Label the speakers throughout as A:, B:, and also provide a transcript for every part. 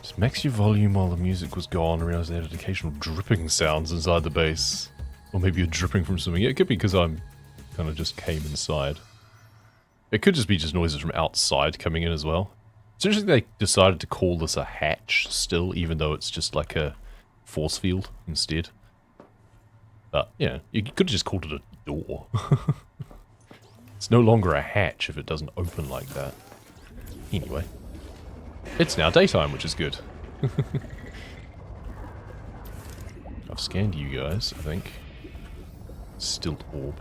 A: Just max your volume while the music was gone and realised they had occasional dripping sounds inside the base. Or maybe you're dripping from something. It could be because I'm kind of just came inside. It could just be just noises from outside coming in as well. It's interesting they decided to call this a hatch still, even though it's just like a force field instead. But, yeah, you could have just called it a door. It's no longer a hatch if it doesn't open like that. Anyway. It's now daytime, which is good. I've scanned you guys, I think. Stilt orb.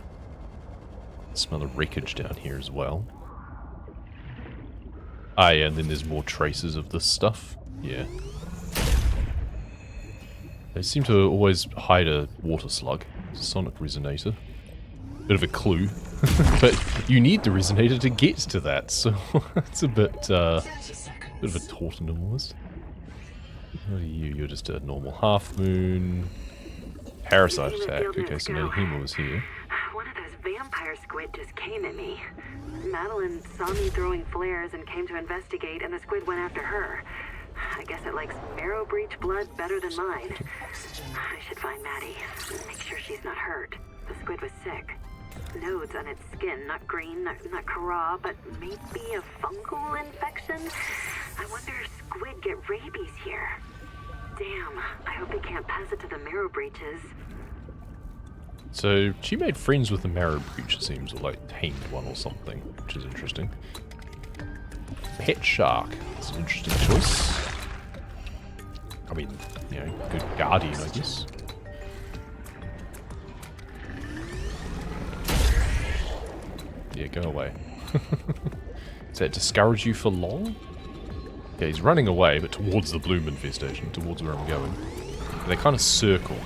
A: Smell the wreckage down here as well. Ah, yeah, and then there's more traces of this stuff. Yeah. They seem to always hide a water slug. Sonic resonator. Bit of a clue. But you need the resonator to get to that, so it's a bit of a Taunton almost. What are you? You're just a normal half moon. Parasite attack. Okay, so Nahima was here.
B: One of those vampire squid just came at me. Madeline saw me throwing flares and came to investigate, and the squid went after her. I guess it likes marrow breach blood better than mine. I should find Maddie. Make sure she's not hurt. The squid was sick. Nodes on its skin, not green, not raw, but maybe a fungal infection? I wonder if squid get rabies here. Damn, I hope they can't pass it to the marrow breaches.
A: So, she made friends with the marrow breach, it seems, or like tamed one or something, which is interesting. Pet shark. That's an interesting choice. I mean, you know, good guardian, I guess. Yeah, go away. Does that discourage you for long? Okay, he's running away, but towards the Bloom infestation, towards where I'm going. And they kind of circle.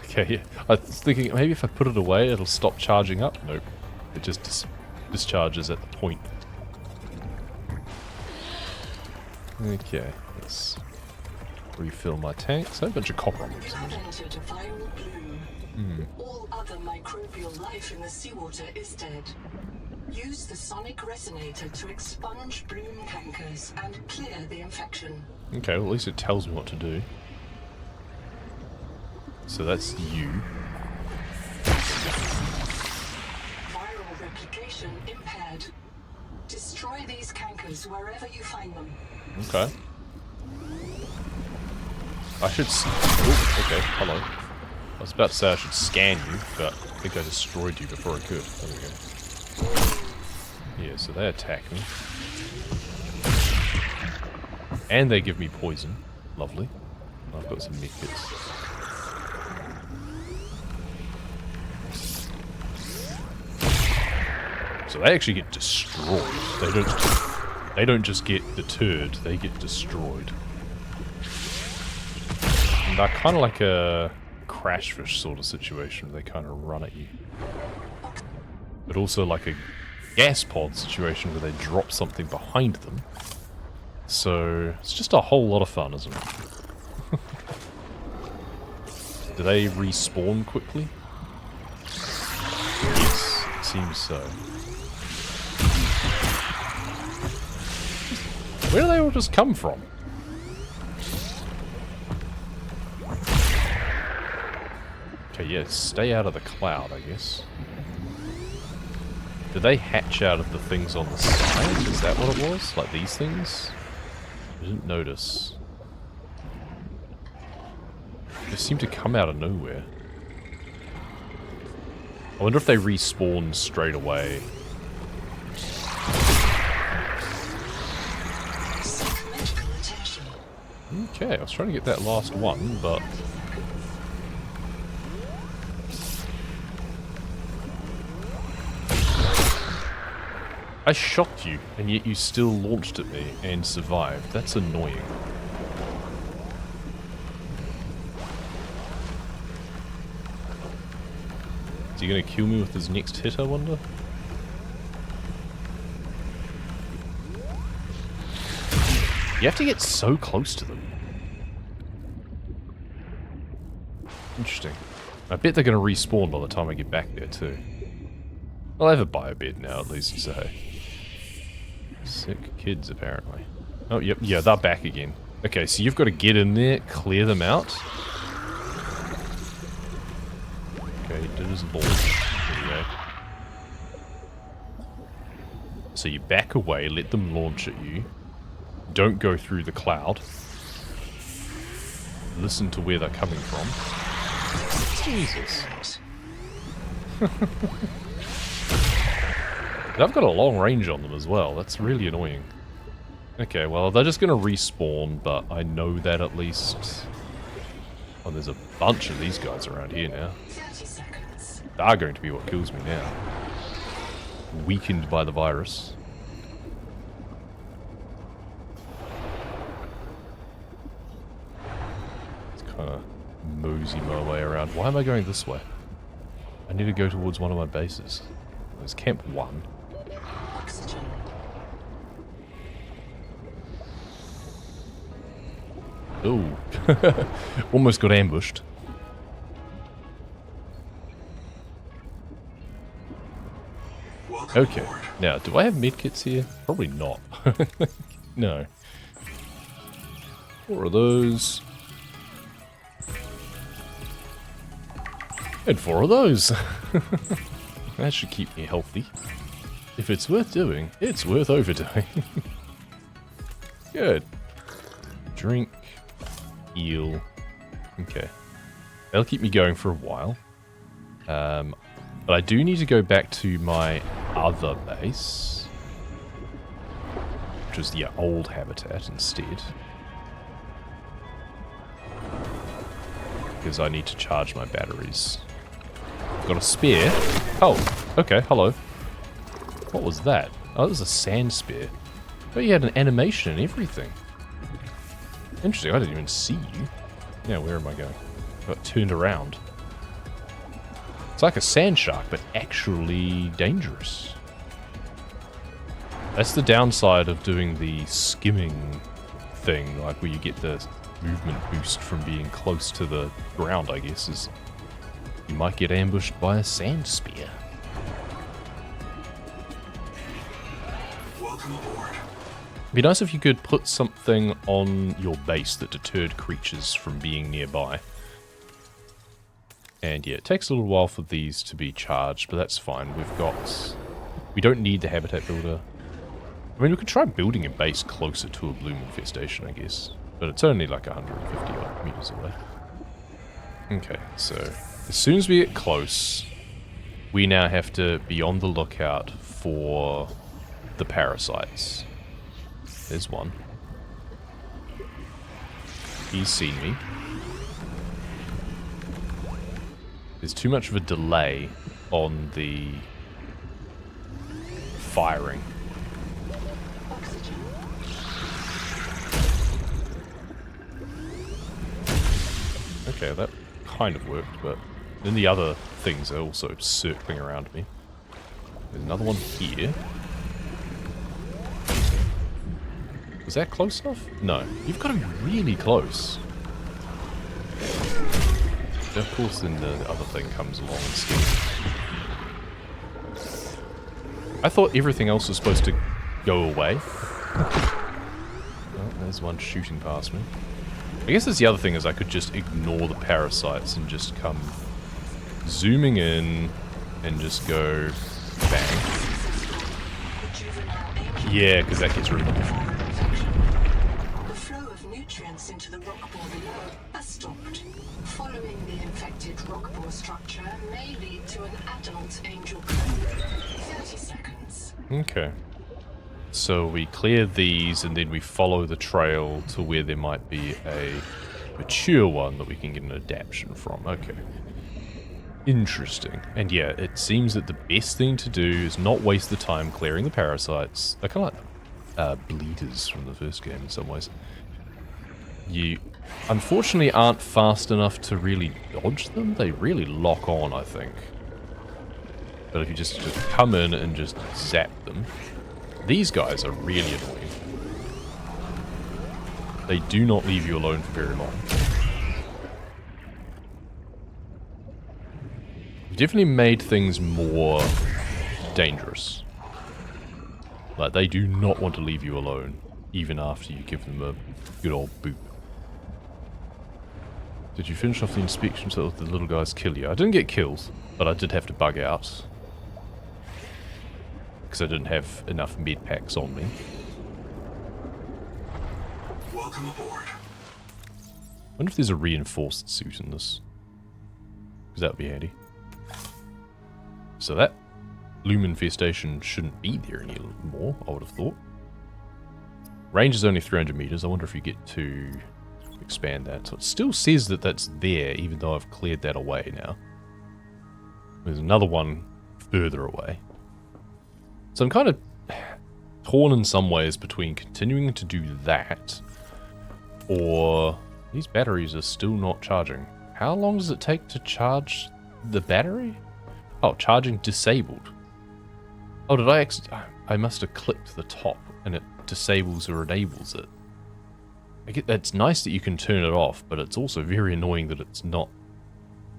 A: Okay, yeah. I was thinking maybe if I put it away, it'll stop charging up. Nope. It just discharges at the point. Okay, let's refill my tanks. I have a bunch of copper on them.
C: All other microbial life in the seawater is dead. Use the sonic resonator to expunge bloom cankers and clear the infection.
A: Okay, well at least it tells me what to do. So that's you.
C: Viral replication impaired. Destroy these cankers wherever you find them.
A: Okay. I should oh, okay, hello. I was about to say I should scan you, but I think I destroyed you before I could. There we go. Yeah, so they attack me. And they give me poison. Lovely. I've got some medkits. So they actually get destroyed. They don't just get deterred, they get destroyed. And they're kind of like a crash fish sort of situation. They kind of run at you. But also like a gas pod situation where they drop something behind them. So it's just a whole lot of fun, isn't it? Do they respawn quickly? Yes, it seems so. Where do they all just come from? Okay, yeah, stay out of the cloud, I guess. Did they hatch out of the things on the side? Is that what it was? Like these things? I didn't notice. They seem to come out of nowhere. I wonder if they respawn straight away. Okay, I was trying to get that last one, but... I shot you, and yet you still launched at me and survived. That's annoying. Is he gonna kill me with his next hit, I wonder? You have to get so close to them. Interesting. I bet they're going to respawn by the time I get back there too. I'll have a bio-bed now, at least, so hey. Sick kids, apparently. Oh, yep, yeah, they're back again. Okay, so you've got to get in there, clear them out. Okay, did his launch. There you go. So you back away, let them launch at you. Don't go through the cloud. Listen to where they're coming from. Jesus. I've got a long range on them as well. That's really annoying. Okay, well, they're just going to respawn, but I know that at least. Oh, there's a bunch of these guys around here now.
C: 30 seconds.
A: They are going to be what kills me now. Weakened by the virus. It's kind of mosey my way around. Why am I going this way? I need to go towards one of my bases. There's Camp 1.
C: Oxygen.
A: Ooh. Almost got ambushed. Okay. Now, do I have medkits here? Probably not. No. 4 of those. And 4 of those. That should keep me healthy. If it's worth doing, it's worth overdoing. Good. Drink. Heal. Okay. That'll keep me going for a while. But I do need to go back to my other base. Which is the old habitat instead. Because I need to charge my batteries. Got a spear. Oh, okay, hello. What was that? Oh, it was a sand spear. But you had an animation and everything. Interesting, I didn't even see you. Yeah, where am I going? I got turned around. It's like a sand shark, but actually dangerous. That's the downside of doing the skimming thing, like where you get the movement boost from being close to the ground, I guess, is you might get ambushed by a sand spear.
C: Welcome aboard.
A: It'd be nice if you could put something on your base that deterred creatures from being nearby. And yeah, it takes a little while for these to be charged, but that's fine. We don't need the habitat builder. I mean, we could try building a base closer to a bloom infestation, I guess. But it's only like 150 odd meters away. Okay, so as soon as we get close, we now have to be on the lookout for the parasites. There's one. He's seen me. There's too much of a delay on the firing. Okay, that kind of worked, but then the other things are also circling around me. There's another one here. Was that close enough? No. You've got to be really close. Of course, then the other thing comes along instead. I thought everything else was supposed to go away. Oh, there's one shooting past me. I guess that's the other thing, is I could just ignore the parasites and just come zooming in and just go bang. Yeah, because that gets rid of them.
C: The flow of nutrients into the rock bore below has stopped. Following the infected rock bore structure may lead to an adult angel clone. 30 seconds.
A: Okay. So we clear these and then we follow the trail to where there might be a mature one that we can get an adaptation from. Okay. Interesting. And yeah, it seems that the best thing to do is not waste the time clearing the parasites. They're kind of like bleeders from the first game in some ways. You unfortunately aren't fast enough to really dodge them. They really lock on, I think. But if you just come in and just zap them. These guys are really annoying. They do not leave you alone for very long. Definitely made things more dangerous. Like, they do not want to leave you alone, even after you give them a good old boop. Did you finish off the inspection so that the little guys kill you? I didn't get killed, but I did have to bug out. Because I didn't have enough med packs on me.
D: Welcome aboard.
A: I wonder if there's a reinforced suit in this. Because that would be handy. So that Bloom infestation shouldn't be there anymore, I would have thought. Range is only 300 meters. I wonder if you get to expand that. So it still says that that's there, even though I've cleared that away now. There's another one further away. So I'm kind of torn in some ways between continuing to do that, or these batteries are still not charging. How long does it take to charge the battery? Oh, charging disabled. Oh, did I I must have clicked the top and it disables or enables it. It's nice that you can turn it off, but it's also very annoying that it's not,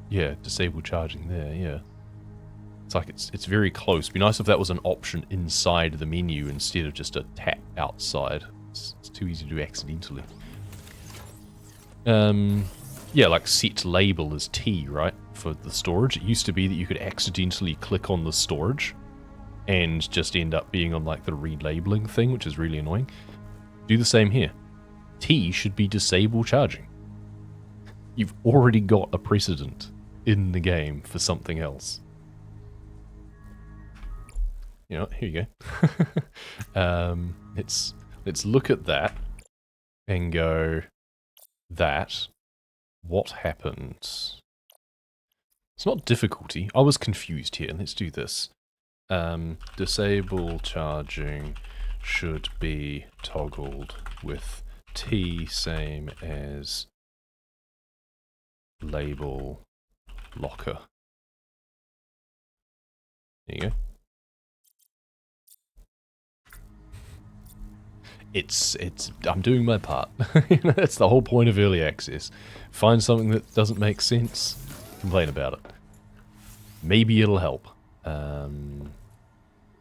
A: yeah, disable charging there, yeah. It's like it's very close. It'd be nice if that was an option inside the menu instead of just a tap outside. It's too easy to do accidentally. Yeah, like set label is T, right? For the storage. It used to be that you could accidentally click on the storage and just end up being on like the relabeling thing, which is really annoying. Do the same here. T should be disable charging. You've already got a precedent in the game for something else. You know, here you go. Let's look at that and go, that, what happened? It's not difficulty. I was confused here. Let's do this. Disable charging should be toggled with T, same as label locker. There you go. I'm doing my part. You know, that's the whole point of early access. Find something that doesn't make sense, complain about it. Maybe it'll help.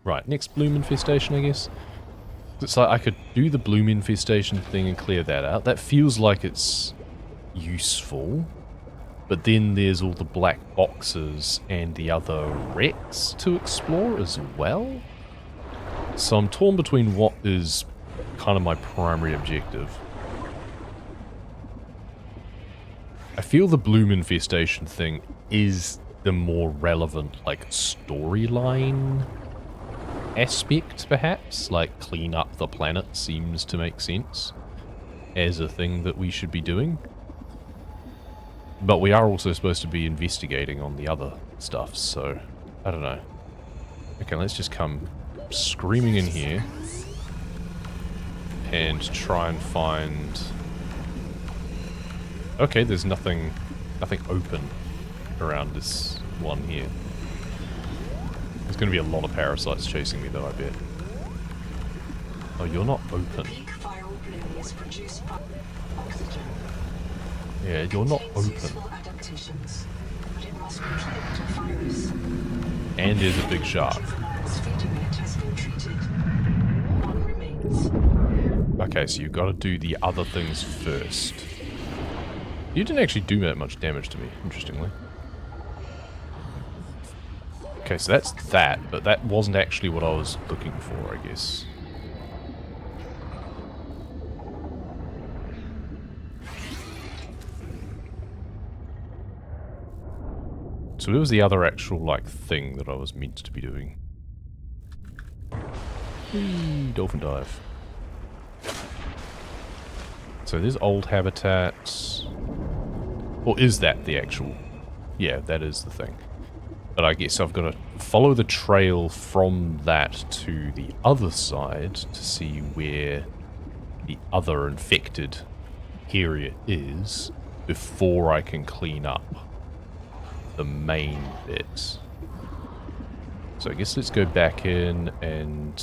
A: Right, next bloom infestation, I guess. It's like I could do the bloom infestation thing and clear that out. That feels like it's useful. But then there's all the black boxes and the other wrecks to explore as well. So I'm torn between what is kind of my primary objective. I feel the bloom infestation thing is the more relevant, like, storyline aspect, perhaps. Like, clean up the planet seems to make sense as a thing that we should be doing. But we are also supposed to be investigating on the other stuff, so I don't know. Okay, let's just come screaming in here and try and find... Okay, there's nothing open around this one here. There's going to be a lot of parasites chasing me though, I bet. Oh, you're not open. Yeah, you're not open. And there's a big shark. Okay, so you've got to do the other things first. You didn't actually do that much damage to me, interestingly. Okay, so that's that, but that wasn't actually what I was looking for, I guess. So where was the other actual, like, thing that I was meant to be doing? Whee, dolphin dive. So there's old habitats. Or is that the actual... Yeah, that is the thing. But I guess I've got to follow the trail from that to the other side to see where the other infected area is before I can clean up the main bit. So I guess let's go back in and...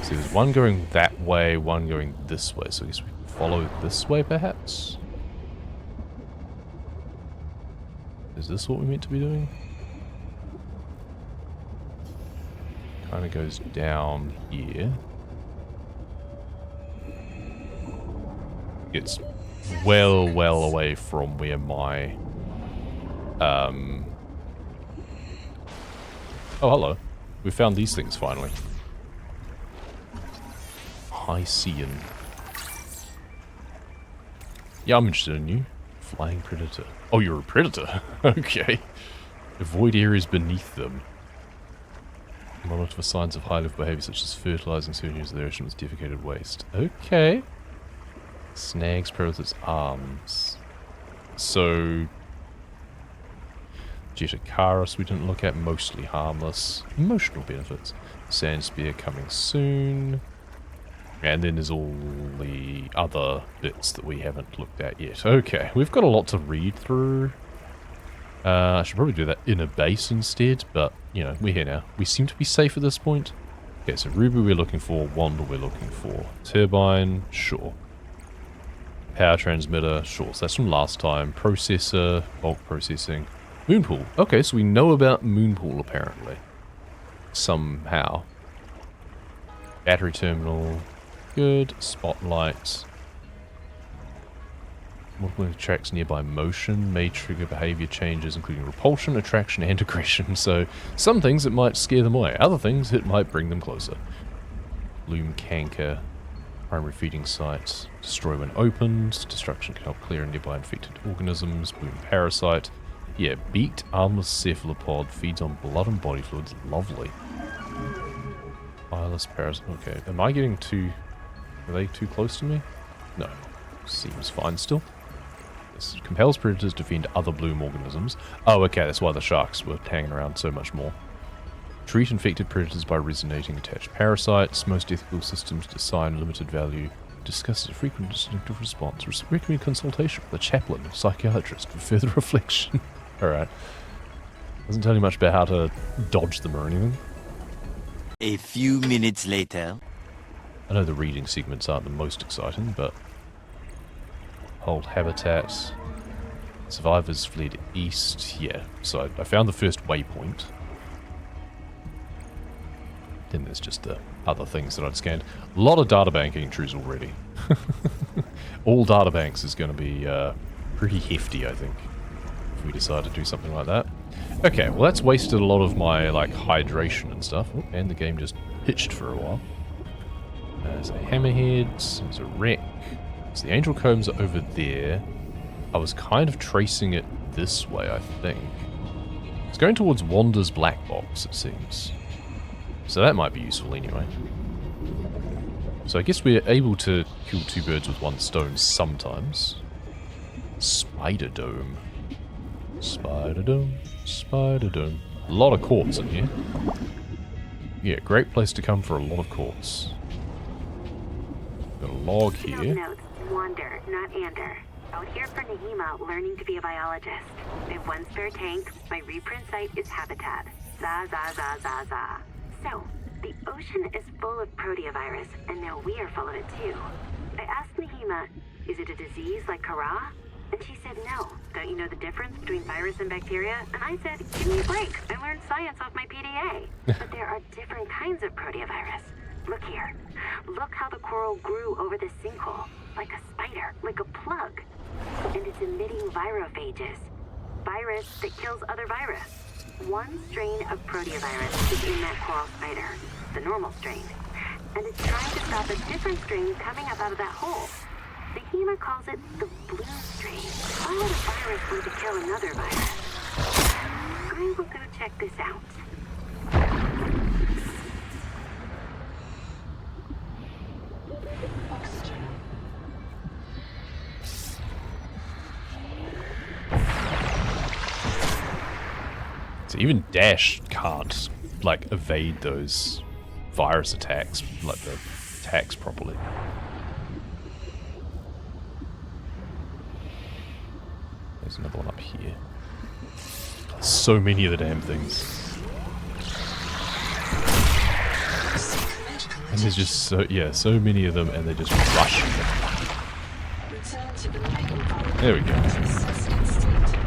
A: So there's one going that way, one going this way. So I guess we can follow this way, perhaps? Is this what we're meant to be doing? Kind of goes down here. It's well away from where my... Oh, hello. We found these things finally. Hycean. Yeah, I'm interested in you. Flying predator. Oh, you're a predator? Okay. Avoid areas beneath them. Monitor for signs of high-level behavior such as fertilizing certain areas of the ocean with defecated waste. Okay. Snags predators' arms. So... Jetacaris we didn't look at. Mostly harmless. Emotional benefits. Sand spear coming soon. And then there's all the other bits that we haven't looked at yet. Okay, we've got a lot to read through. I should probably do that in a base instead, but, you know, we're here now. We seem to be safe at this point. Okay, so ruby we're looking for, wand we're looking for. Turbine, sure. Power transmitter, sure. So that's from last time. Processor, bulk processing. Moonpool. Okay, so we know about Moonpool apparently. Somehow. Battery terminal. Good. Spotlight. Multiple attracts nearby motion may trigger behavior changes including repulsion, attraction, and aggression. So some things it might scare them away. Other things it might bring them closer. Bloom canker. Primary feeding sites. Destroy when opened. Destruction can help clear nearby infected organisms. Bloom parasite. Yeah, beaked armless cephalopod feeds on blood and body fluids. Lovely. Eyeless parasite. Okay, am I getting too... Are they too close to me? No. Seems fine still. This compels predators to defend other bloom organisms. Oh, okay, that's why the sharks were hanging around so much more. Treat infected predators by resonating attached parasites. Most ethical systems assign limited value. Discusses a frequent distinctive response. Recommend consultation with a chaplain or psychiatrist for further reflection. Alright. Doesn't tell you much about how to dodge them or anything.
E: A few minutes later.
A: I know the reading segments aren't the most exciting, but... Hold habitat. Survivors fled east. Yeah, so I found the first waypoint. Then there's just the other things that I'd scanned. A lot of databank entries already. All databanks is going to be pretty hefty, I think, if we decide to do something like that. Okay, well that's wasted a lot of my like hydration and stuff. Oh, and the game just hitched for a while. There's a hammerhead, there's a wreck. So the angel combs are over there. I was kind of tracing it this way, I think. It's going towards Wanda's black box, it seems. So that might be useful anyway. So I guess we're able to kill two birds with one stone sometimes. Spider Dome. Spider Dome. Spider Dome. A lot of quartz in here. Yeah, great place to come for a lot of quartz. Got a log here.
B: Notes, Wander, not Ander. Out here for Nahima, learning to be a biologist. I have one spare tank. My reprint site is Habitat. Za za za za za. So, the ocean is full of proteovirus, and now we are full of it too. I asked Nahima, is it a disease like Kara? And she said no. Don't you know the difference between virus and bacteria? And I said, give me a break. I learned science off my PDA. But there are different kinds of proteovirus. Look here. Look how the coral grew over this sinkhole. Like a spider, like a plug. And it's emitting virophages. Virus that kills other virus. One strain of proteovirus is in that coral spider, the normal strain. And it's trying to stop a different strain coming up out of that hole. Nahima calls it the Bloom strain. Why would a virus want to kill another virus? I will go check this out.
C: Oxygen.
A: So even Dash can't, like, evade those virus attacks, like the attacks properly. There's another one up here. So many of the damn things. And there's just so, yeah, so many of them and they're just rushing them.
C: Return to the main environment.
A: There we go.
C: Suspect state.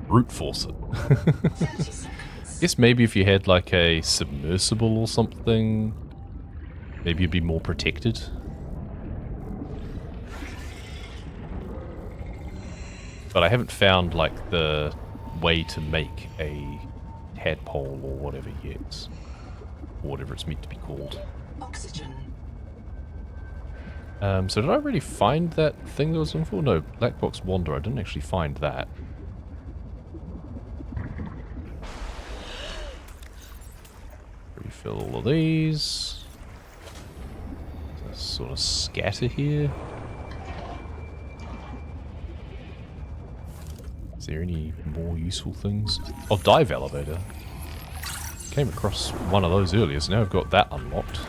A: Brute force it.
C: 30 seconds.
A: guess maybe if you had like a submersible or something, maybe you'd be more protected. But I haven't found like the way to make a tadpole or whatever yet. Or whatever it's meant to be called.
C: Oxygen.
A: So did I really find that thing that I was looking for? No, Black Box Wander, I didn't actually find that. Refill all of these. Just sort of scatter here. Is there any more useful things? Oh, dive elevator. Came across one of those earlier, so now I've got that unlocked.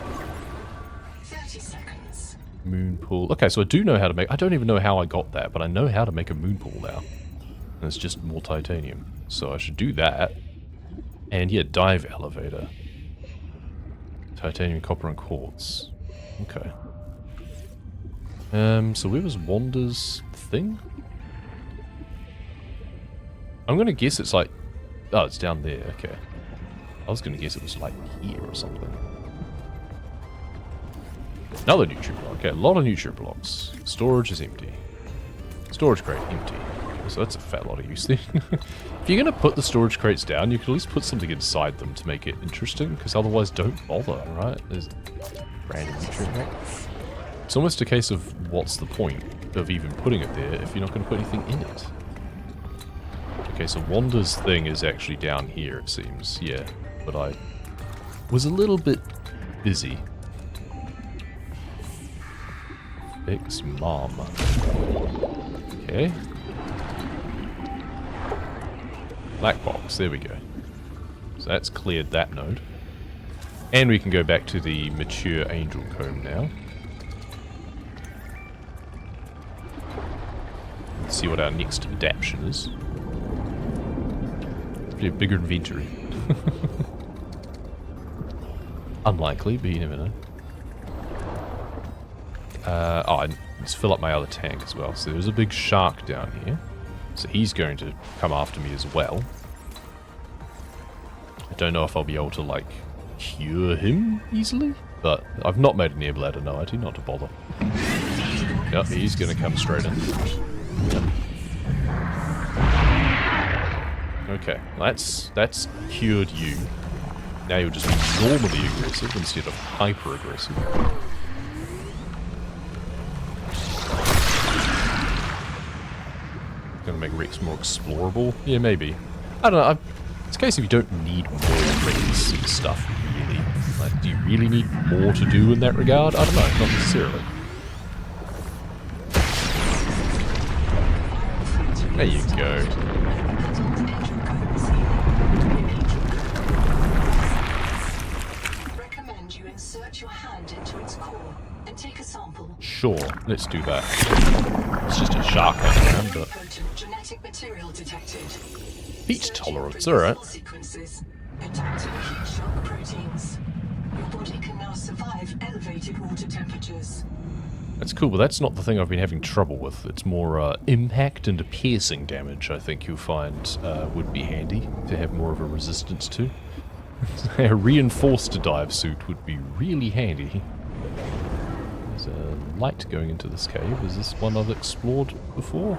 C: 30 seconds.
A: Moon pool. Okay, so I do know how to make... I don't even know how I got that, but I know how to make a moon pool now. And it's just more titanium. So I should do that. And yeah, dive elevator. Titanium, copper, and quartz. Okay. So where was Wanda's thing? I'm gonna guess it's like... Oh, it's down there. Okay. I was gonna guess it was like here or something. Another nutrient block. Okay, a lot of nutrient blocks. Storage is empty. Storage crate empty. So that's a fat lot of use then. If you're gonna put the storage crates down, you could at least put something inside them to make it interesting, because otherwise don't bother, right? There's random nutrient block. It's almost a case of what's the point of even putting it there if you're not gonna put anything in it. Okay, so Wanda's thing is actually down here, it seems. Yeah, but I was a little bit busy. Fix mom. Okay. Black box, there we go. So that's cleared that node. And we can go back to the mature angel comb now. Let's see what our next adaptation is. A bigger inventory. Unlikely, but you never know. Let's fill up my other tank as well. So there's a big shark down here. So he's going to come after me as well. I don't know if I'll be able to, like, cure him easily. But I've not made an air bladder, no, I do not to bother. Yep, he's going to come straight in. Yep. Okay, that's cured you. Now you'll just be normally aggressive instead of hyper-aggressive. Gonna make Rex more explorable? Yeah, maybe. I don't know, it's a case if you don't need more Rex and stuff, really. Like, do you really need more to do in that regard? I don't know, not necessarily. There you go.
C: Insert your hand into its core and take a sample.
A: Sure, let's do that. It's just a shark hanging around, but...
C: Genetic material detected.
A: Heat tolerance, alright.
C: Sequences. Adapting heat shock proteins. Your body can now survive elevated water temperatures.
A: That's cool, but that's not the thing I've been having trouble with. It's more impact and piercing damage, I think you'll find would be handy to have more of a resistance to. A reinforced dive suit would be really handy. There's a light going into this cave. Is this one I've explored before?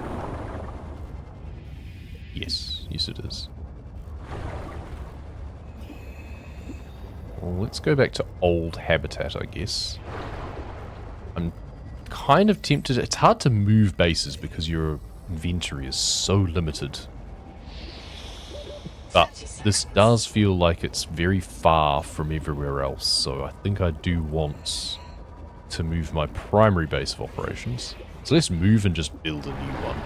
A: Yes, yes it is. Well, let's go back to old habitat, I guess. I'm kind of tempted. It's hard to move bases because your inventory is so limited. But this does feel like it's very far from everywhere else, so I think I do want to move my primary base of operations. So let's move and just build a new one.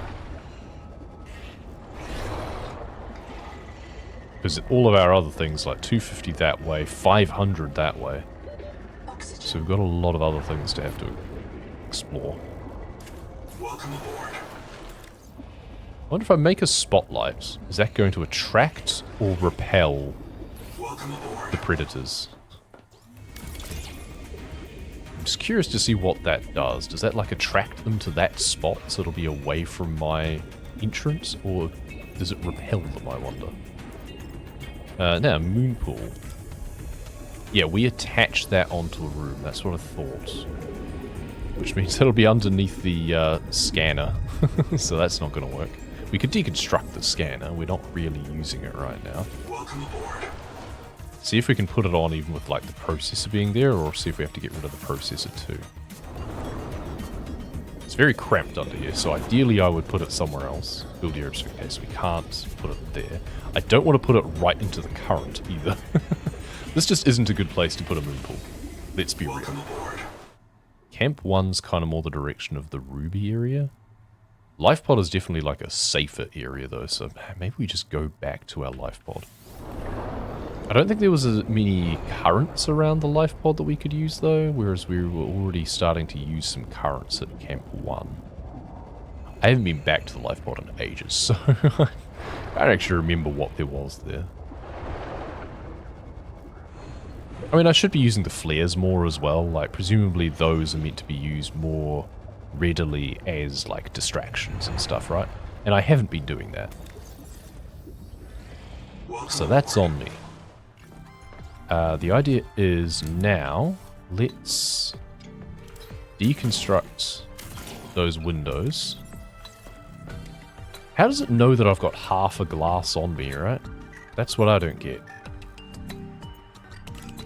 A: Because all of our other things, like 250 that way, 500 that way. So we've got a lot of other things to have to explore.
D: Welcome aboard.
A: I wonder if I make a spotlight, is that going to attract or repel the predators? I'm just curious to see what that does. Does that like attract them to that spot so it'll be away from my entrance, or does it repel them, I wonder? Now, moon pool. Yeah, we attach that onto a room. That's what I thought. Which means it'll be underneath the scanner. So that's not going to work. We could deconstruct the scanner. We're not really using it right now.
D: Welcome aboard.
A: See if we can put it on even with like the processor being there, or see if we have to get rid of the processor too. It's very cramped under here, so ideally I would put it somewhere else. Build your obstacle case. We can't put it there. I don't want to put it right into the current either. This just isn't a good place to put a moon pool. Let's be real.
D: Welcome aboard.
A: Camp 1's kind of more the direction of the Ruby area. Life pod is definitely like a safer area though, so maybe we just go back to our life pod. I don't think there was as many currents around the life pod that we could use though, whereas we were already starting to use some currents at Camp 1. I haven't been back to the life pod in ages, so I don't actually remember what there was there. I mean, I should be using the flares more as well, like presumably those are meant to be used more readily as like distractions and stuff, right? And I haven't been doing that. So that's on me. The idea is now, let's deconstruct those windows. How does it know that I've got half a glass on me, right? That's what I don't get.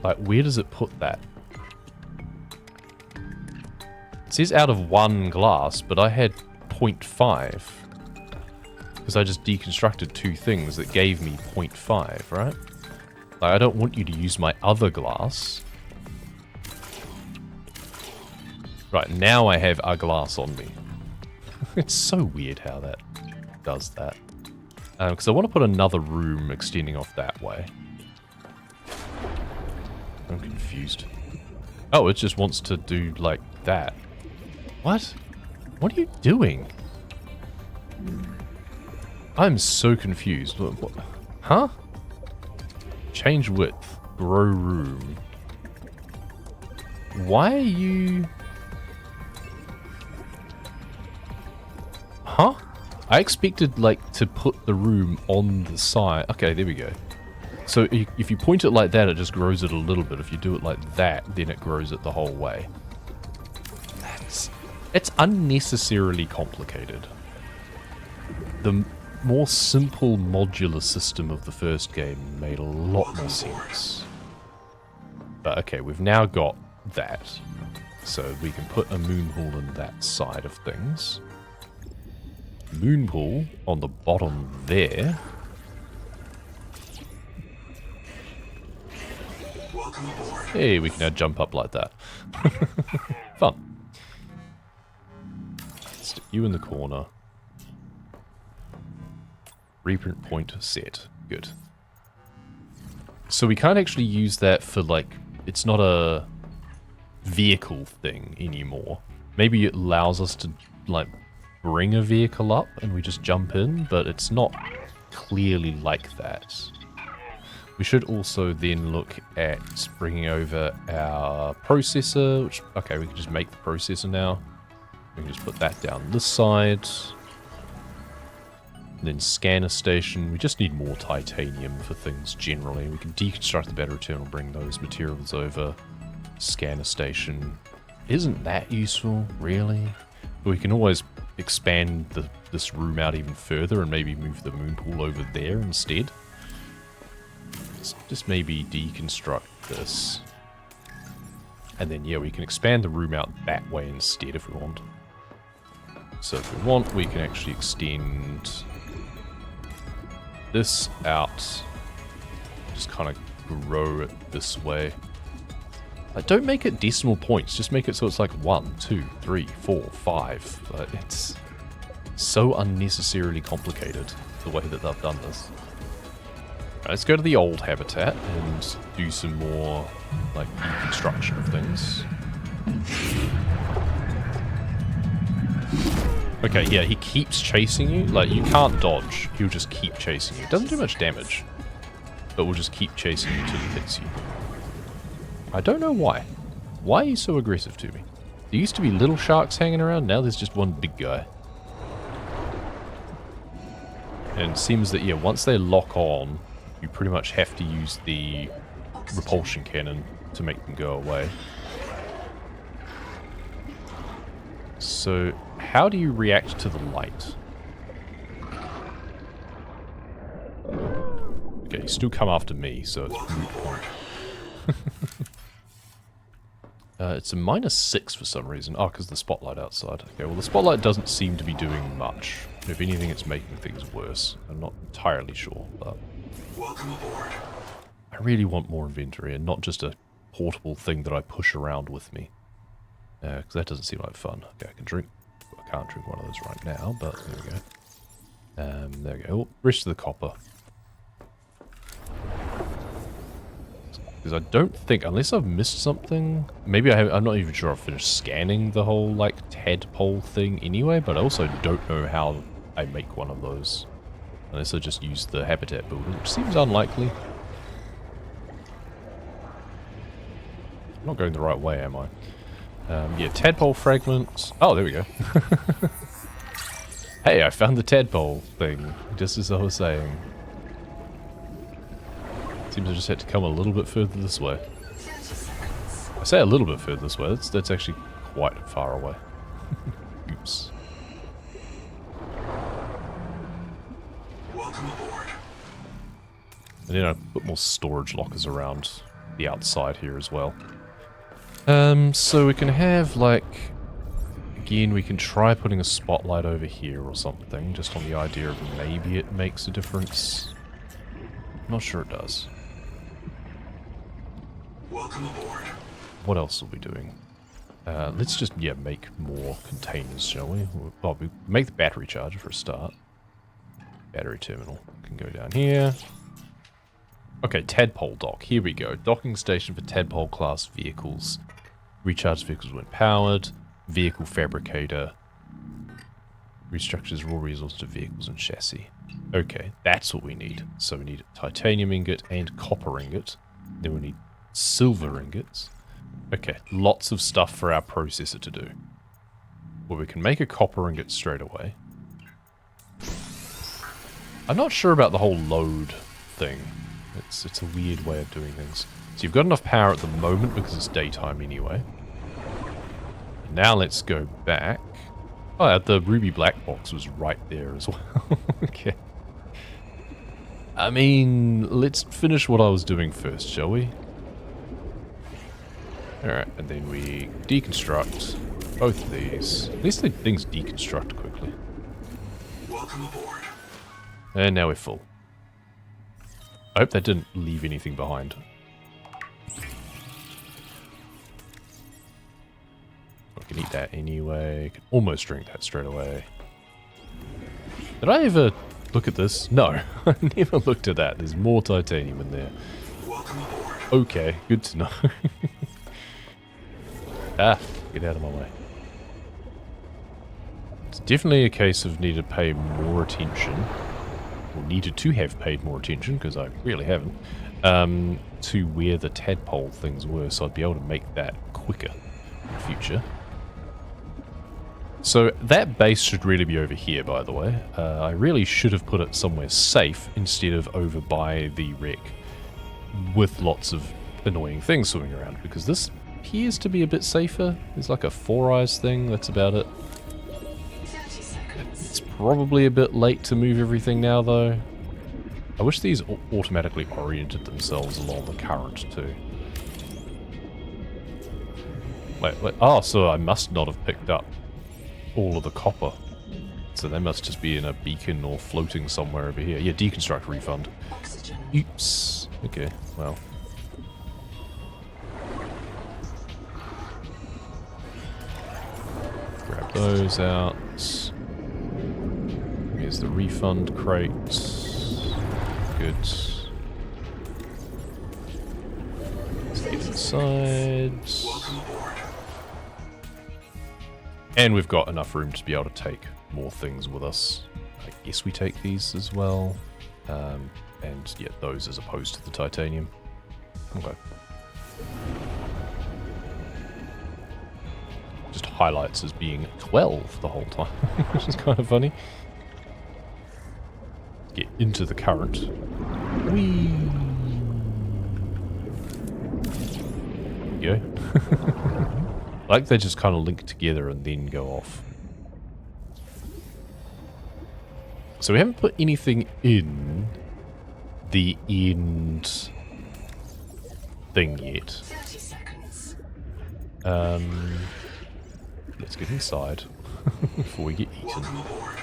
A: Like, where does it put that? It says out of 1 glass, but I had 0.5. Because I just deconstructed 2 things that gave me 0.5, right? Like, I don't want you to use my other glass. Right, now I have a glass on me. It's so weird how that does that. Because I want to put another room extending off that way. I'm confused. Oh, it just wants to do like that. What? What are you doing? I'm so confused. What? Huh? Change width. Grow room. Why are you... Huh? I expected, like, to put the room on the side. Okay, there we go. So if you point it like that, it just grows it a little bit. If you do it like that, then it grows it the whole way. It's unnecessarily complicated. The more simple modular system of the first game made a lot more sense. But okay, we've now got that. So we can put a moon pool in that side of things. Moon pool on the bottom there.
D: Welcome aboard.
A: Hey, we can now jump up like that. Fun. Stick you in the corner. Reprint point set. Good. So we can't actually use that for, like, it's not a vehicle thing anymore. Maybe it allows us to, like, bring a vehicle up and we just jump in, but it's not clearly like that. We should also then look at bringing over our processor, which, okay, we can just make the processor now. We can just put that down this side. And then scanner station. We just need more titanium for things generally. We can deconstruct the battery terminal, bring those materials over. Scanner station isn't that useful, really. But we can always expand this room out even further and maybe move the moon pool over there instead. Let's just maybe deconstruct this. And then, yeah, we can expand the room out that way instead if we want. So if we want, we can actually extend this out. Just kind of grow it this way. Don't make it decimal points. Just make it so it's like 1, 2, 3, 4, 5. It's so unnecessarily complicated the way that they've done this. Right, let's go to the old habitat and do some more like deconstruction of things. Okay, yeah, he keeps chasing you. Like, you can't dodge. He'll just keep chasing you. Doesn't do much damage, but will just keep chasing you until he hits you. I don't know why. Why are you so aggressive to me? There used to be little sharks hanging around. Now there's just one big guy. And it seems that, yeah, once they lock on, you pretty much have to use the repulsion cannon to make them go away. So, how do you react to the light? Okay, you still come after me, so it's moot point. It's a -6 for some reason. Oh, because the spotlight outside. Okay, well the spotlight doesn't seem to be doing much. If anything, it's making things worse. I'm not entirely sure, but...
D: Welcome aboard.
A: I really want more inventory and not just a portable thing that I push around with me. Because that doesn't seem like fun. Okay, I can drink. I can't drink one of those right now, but there we go. There we go. Oh, rest of the copper. Because I don't think, unless I've missed something, maybe I'm not even sure I've finished scanning the whole, like, tadpole thing anyway, but I also don't know how I make one of those. Unless I just use the habitat builder, which seems unlikely. I'm not going the right way, am I? Yeah, tadpole fragments. Oh, there we go. Hey, I found the tadpole thing, just as I was saying. Seems I just had to come a little bit further this way. I say a little bit further this way, that's actually quite far away. Oops.
D: Welcome aboard.
A: And then I put more storage lockers around the outside here as well. So we can have, like... Again, we can try putting a spotlight over here or something, just on the idea of maybe it makes a difference. I'm not sure it does.
D: Welcome aboard.
A: What else are we doing? Let's just, yeah, make more containers, shall we? Well, we make the battery charger for a start. Battery terminal can go down here. Okay, tadpole dock. Here we go. Docking station for tadpole class vehicles. Recharge vehicles when powered. Vehicle fabricator. Restructures raw resources to vehicles and chassis. Okay, that's what we need. So we need a titanium ingot and copper ingot. Then we need silver ingots. Okay, lots of stuff for our processor to do. Well, we can make a copper ingot straight away. I'm not sure about the whole load thing. It's a weird way of doing things. So you've got enough power at the moment because it's daytime anyway. Now let's go back. Oh, the ruby black box was right there as well. Okay. I mean, let's finish what I was doing first, shall we? Alright, and then we deconstruct both of these. At least the things deconstruct quickly.
D: Welcome aboard.
A: And now we're full. I hope that didn't leave anything behind. I can eat that anyway. I can almost drink that straight away. Did I ever look at this? No, I never looked at that. There's more titanium in there.
D: Welcome aboard.
A: Okay, good to know. Ah, get out of my way. It's definitely a case of need to pay more attention. Or needed to have paid more attention, because I really haven't. To where the tadpole things were, so I'd be able to make that quicker in the future. So that base should really be over here, by the way. I really should have put it somewhere safe instead of over by the wreck with lots of annoying things swimming around, because this appears to be a bit safer. There's like a 4 eyes thing, that's about it.
C: 30 seconds.
A: It's probably a bit late to move everything now, though. I wish these automatically oriented themselves along the current, too. Wait. Oh, so I must not have picked up all of the copper. So they must just be in a beacon or floating somewhere over here. Yeah, deconstruct refund.
C: Oxygen.
A: Oops. Okay, well. Grab those out. Here's the refund crate. Good. Let's get inside.
D: Welcome aboard.
A: And we've got enough room to be able to take more things with us. I guess we take these as well. And yeah, those as opposed to the titanium. Okay. Just highlights as being 12 the whole time, which is kind of funny. Get into the current. Whee! There you go. Like they just kind of link together and then go off. So we haven't put anything in the end thing yet.
C: 30 seconds.
A: Let's get inside before we get eaten.
D: Welcome aboard.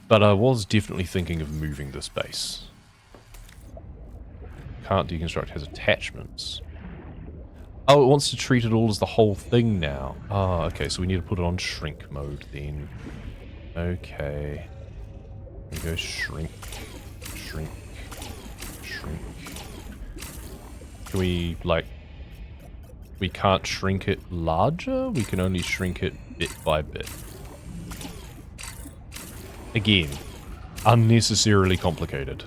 A: But I was definitely thinking of moving this base. Can't deconstruct, has attachments. Oh, it wants to treat it all as the whole thing now. Ah, okay, so we need to put it on shrink mode then. Okay. We go shrink, shrink, shrink. Can we, like... We can't shrink it larger? We can only shrink it bit by bit. Again, unnecessarily complicated.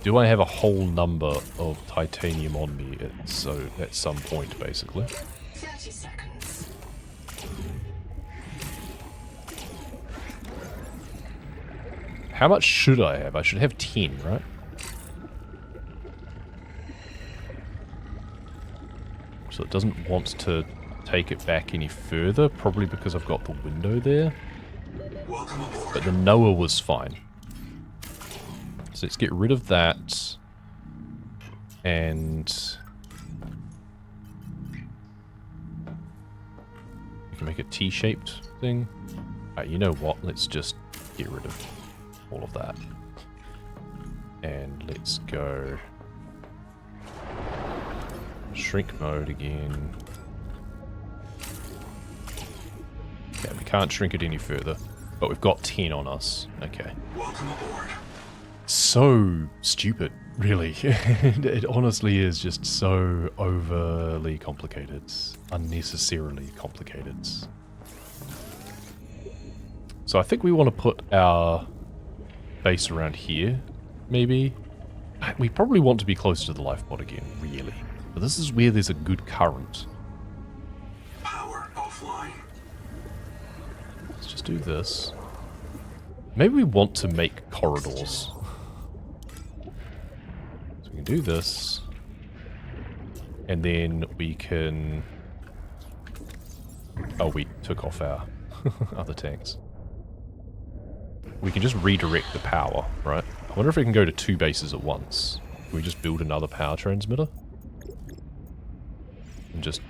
A: Do I have a whole number of titanium on me at some point, basically?
C: 30 seconds.
A: How much should I have? I should have 10, right? So it doesn't want to take it back any further, probably because I've got the window there.
D: Welcome aboard.
A: But the Noah was fine. So let's get rid of that. And we can make a T-shaped thing. Alright, you know what? Let's just get rid of all of that. And let's go shrink mode again. Yeah, we can't shrink it any further. But we've got 10 on us. Okay.
D: Welcome aboard.
A: So stupid, really. It honestly is just so overly complicated. Unnecessarily complicated. So I think we want to put our base around here, maybe. We probably want to be closer to the life pod again, really. But this is where there's a good current.
D: Power offline.
A: Let's just do this. Maybe we want to make corridors. So we can do this. And then we can... Oh, we took off our other tanks. We can just redirect the power, right? I wonder if we can go to 2 bases at once. Can we just build another power transmitter? And just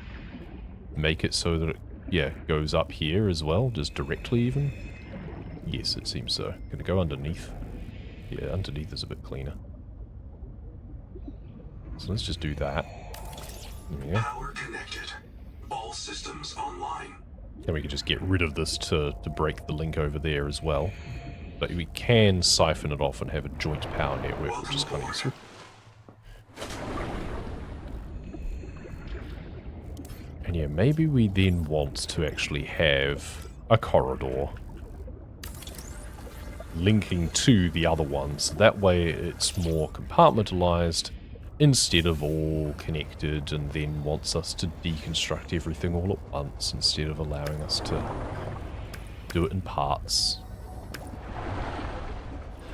A: make it so that it, yeah, goes up here as well, just directly even? Yes, it seems so. Gonna go underneath. Yeah, underneath is a bit cleaner. So let's just do that. Yeah.
D: Power connected. All systems online.
A: Then we can just get rid of this to break the link over there as well. But we can siphon it off and have a joint power network, which is kind of useful. And yeah, maybe we then want to actually have a corridor linking to the other ones. That way it's more compartmentalized instead of all connected and then wants us to deconstruct everything all at once instead of allowing us to do it in parts.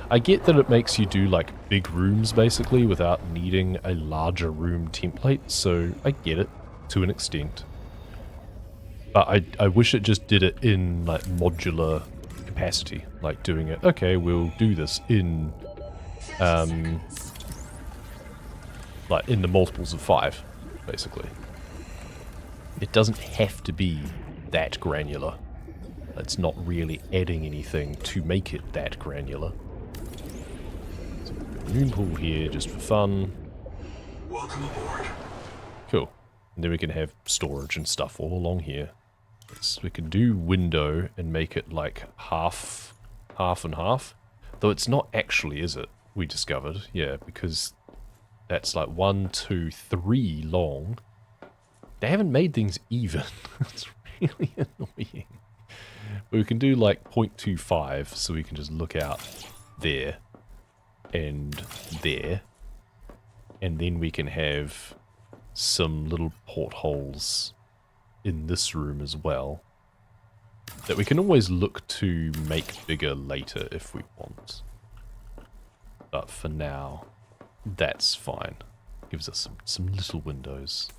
A: I get that it makes you do like big rooms basically without needing a larger room template, so I get it to an extent. But I wish it just did it in like modular capacity, like doing it, okay, we'll do this in like in the multiples of 5, basically. It doesn't have to be that granular. It's not really adding anything to make it that granular. So moon pool here just for fun.
D: Welcome aboard.
A: Cool. And then we can have storage and stuff all along here. We can do window and make it like half and half. Though it's not actually, is it? We discovered. Yeah, because that's like 1, 2, 3 long. They haven't made things even. It's really annoying. But we can do like 0.25, so we can just look out there and there. And then we can have some little portholes in this room as well. that we can always look to make bigger later if we want. But for now, that's fine. Gives us some little windows.